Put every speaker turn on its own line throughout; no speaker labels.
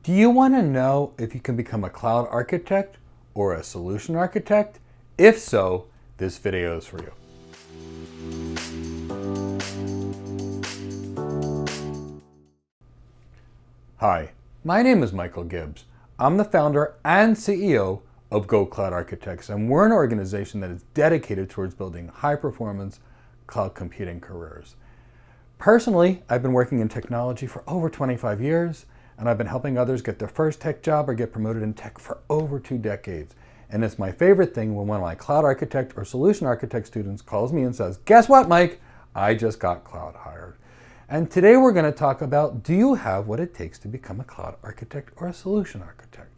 Do you want to know if you can become a cloud architect or a solution architect? If so, this video is for you. Hi, my name is Michael Gibbs. I'm the founder and CEO of Go Cloud Architects, and we're an organization that is dedicated towards building high-performance cloud computing careers. Personally, I've been working in technology for over 25 years, and I've been helping others get their first tech job or get promoted in tech for over 2 decades. And it's my favorite thing when one of my cloud architect or solution architect students calls me and says, "Guess what, Mike? I just got cloud hired." And today we're going to talk about, do you have what it takes to become a cloud architect or a solution architect?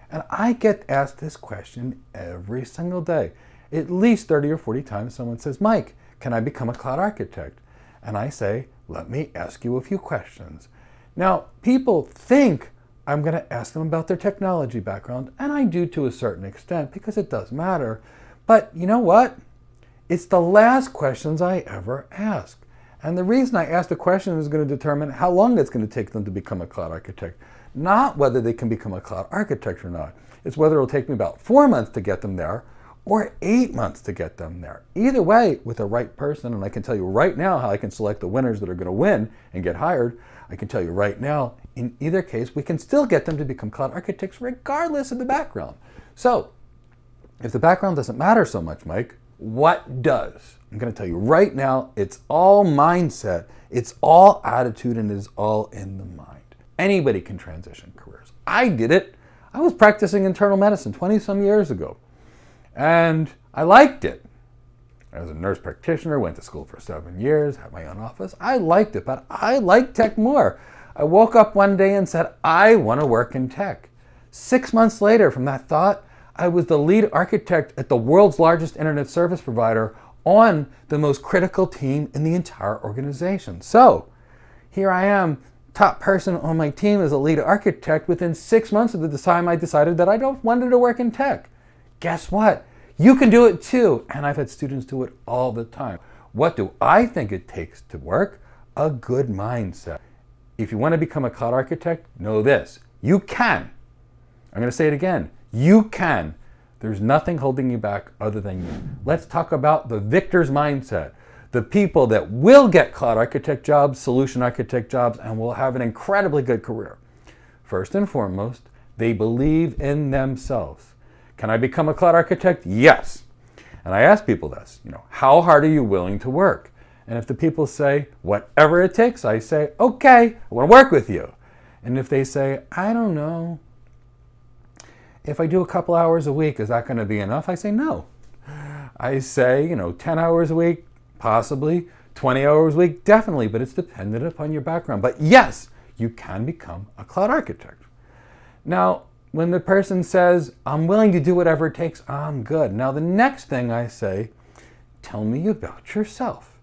And I get asked this question every single day. At least 30 or 40 times someone says, "Mike, can I become a cloud architect?" And I say, "Let me ask you a few questions." Now, people think I'm going to ask them about their technology background, and I do to a certain extent because it does matter. But you know what? It's the last questions I ever ask. And the reason I ask the question is going to determine how long it's going to take them to become a cloud architect. Not whether they can become a cloud architect or not. It's whether it'll take me about 4 months to get them there or 8 months to get them there. Either way, with the right person, and I can tell you right now how I can select the winners that are going to win and get hired, I can tell you right now, in either case, we can still get them to become cloud architects regardless of the background. So, if the background doesn't matter so much, Mike, what does? I'm going to tell you right now, it's all mindset, it's all attitude, and it is all in the mind. Anybody can transition careers. I did it. I was practicing internal medicine 20 some years ago, and I liked it. I was a nurse practitioner, went to school for 7 years, had my own office. I liked it, but I liked tech more. I woke up one day and said, I want to work in tech. 6 months later from that thought, I was the lead architect at the world's largest internet service provider on the most critical team in the entire organization. So here I am, top person on my team as a lead architect within 6 months of the time I decided that I don't wanted to work in tech. Guess what? You can do it too. And I've had students do it all the time. What do I think it takes to work? A good mindset. If you want to become a cloud architect, know this. You can. I'm going to say it again. You can. There's nothing holding you back other than you. Let's talk about the victor's mindset. The people that will get cloud architect jobs, solution architect jobs, and will have an incredibly good career. First and foremost, they believe in themselves. Can I become a cloud architect? Yes. And I ask people this, how hard are you willing to work? And if the people say, whatever it takes, I say, okay, I want to work with you. And if they say, I don't know, if I do a couple hours a week, is that going to be enough? I say, no. I say, 10 hours a week, possibly, 20 hours a week, definitely, but it's dependent upon your background. But yes, you can become a cloud architect. Now, when the person says, I'm willing to do whatever it takes, I'm good. Now, the next thing I say, tell me about yourself.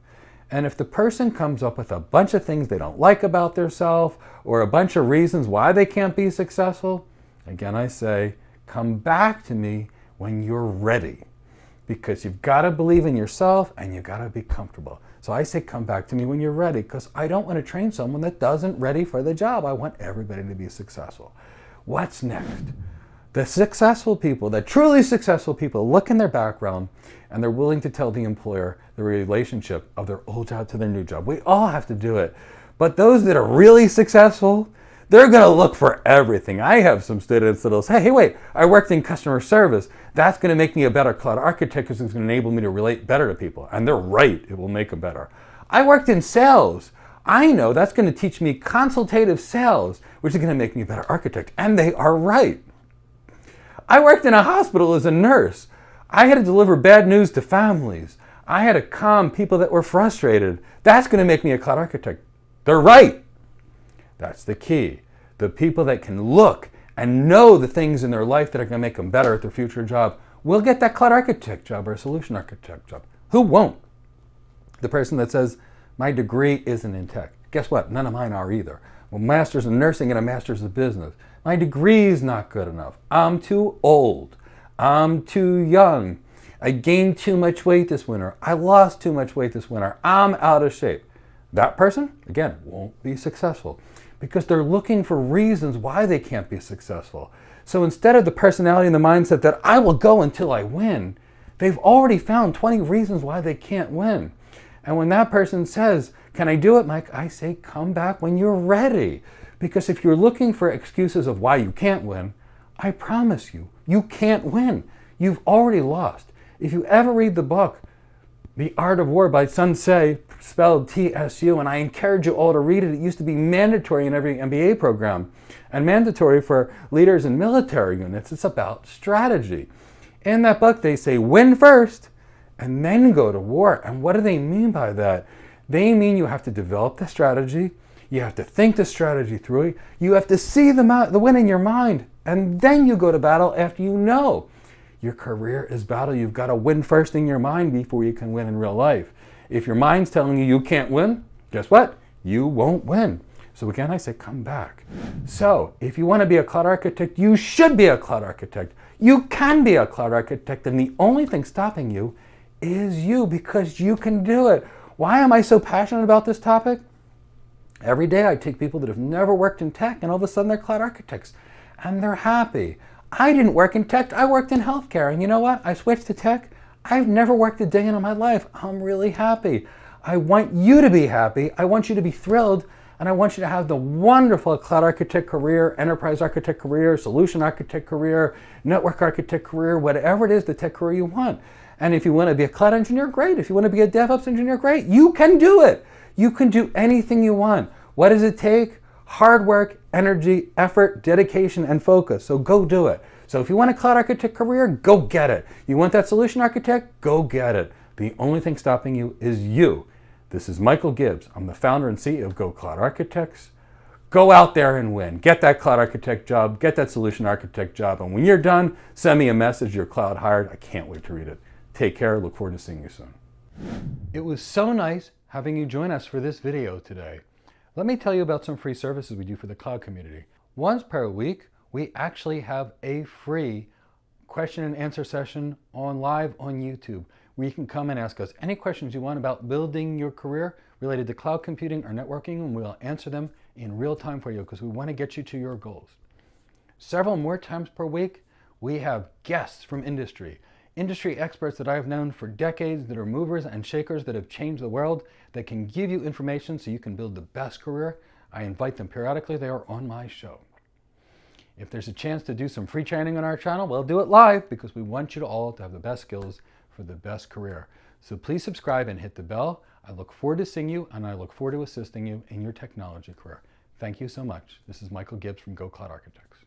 And if the person comes up with a bunch of things they don't like about themselves or a bunch of reasons why they can't be successful, again, I say, come back to me when you're ready. Because you've got to believe in yourself and you've got to be comfortable. So I say, come back to me when you're ready, because I don't want to train someone that doesn't ready for the job. I want everybody to be successful. What's next? The successful people, the truly successful people, look in their background and they're willing to tell the employer the relationship of their old job to their new job. We all have to do it. But those that are really successful, they're going to look for everything. I have some students that'll say, hey, wait, I worked in customer service. That's going to make me a better cloud architect because it's going to enable me to relate better to people. And they're right. It will make them better. I worked in sales. I know that's going to teach me consultative sales, which is going to make me a better architect. And they are right. I worked in a hospital as a nurse. I had to deliver bad news to families. I had to calm people that were frustrated. That's going to make me a cloud architect. They're right. That's the key. The people that can look and know the things in their life that are going to make them better at their future job will get that cloud architect job or a solution architect job. Who won't? The person that says, my degree isn't in tech. Guess what? None of mine are either. A master's in nursing and a master's in business. My degree's not good enough. I'm too old. I'm too young. I gained too much weight this winter. I lost too much weight this winter. I'm out of shape. That person, again, won't be successful. because they're looking for reasons why they can't be successful. So instead of the personality and the mindset that I will go until I win, they've already found 20 reasons why they can't win. And when that person says, can I do it, Mike? I say, come back when you're ready. Because if you're looking for excuses of why you can't win, I promise you, you can't win. You've already lost. If you ever read the book, The Art of War by Sun Tzu, spelled TSU, and I encourage you all to read it. It used to be mandatory in every MBA program and mandatory for leaders in military units. It's about strategy. In that book, they say, win first and then go to war. And what do they mean by that? They mean you have to develop the strategy. You have to think the strategy through. You have to see the win in your mind. And then you go to battle after you know. Your career is battle. You've got to win first in your mind before you can win in real life. If your mind's telling you you can't win, guess what? You won't win. So again, I say come back. So if you want to be a cloud architect, you should be a cloud architect. You can be a cloud architect, and the only thing stopping you is you, because you can do it. Why am I so passionate about this topic? Every day I take people that have never worked in tech, and all of a sudden they're cloud architects, and they're happy. I didn't work in tech, I worked in healthcare, and you know what? I switched to tech. I've never worked a day in my life. I'm really happy. I want you to be happy. I want you to be thrilled, and I want you to have the wonderful cloud architect career, enterprise architect career, solution architect career, network architect career, whatever it is, the tech career you want. And if you want to be a cloud engineer, great. If you want to be a DevOps engineer, great. You can do it. You can do anything you want. What does it take? Hard work, energy, effort, dedication, and focus. So go do it. So if you want a cloud architect career, go get it. You want that solution architect? Go get it. The only thing stopping you is you. This is Michael Gibbs. I'm the founder and CEO of Go Cloud Architects. Go out there and win. Get that cloud architect job. Get that solution architect job. And when you're done, send me a message. You're cloud hired. I can't wait to read it. Take care. Look forward to seeing you soon. It was so nice having you join us for this video today. Let me tell you about some free services we do for the cloud community. Once per week, we actually have a free question and answer session live on YouTube, where you can come and ask us any questions you want about building your career related to cloud computing or networking, and we'll answer them in real time for you because we want to get you to your goals. Several more times per week, we have guests from industry experts that I've known for decades that are movers and shakers that have changed the world, that can give you information so you can build the best career. I invite them periodically. They are on my show. If there's a chance to do some free training on our channel, we'll do it live because we want you to all to have the best skills for the best career. So please subscribe and hit the bell. I look forward to seeing you, and I look forward to assisting you in your technology career. Thank you so much. This is Michael Gibbs from Go Cloud Architects.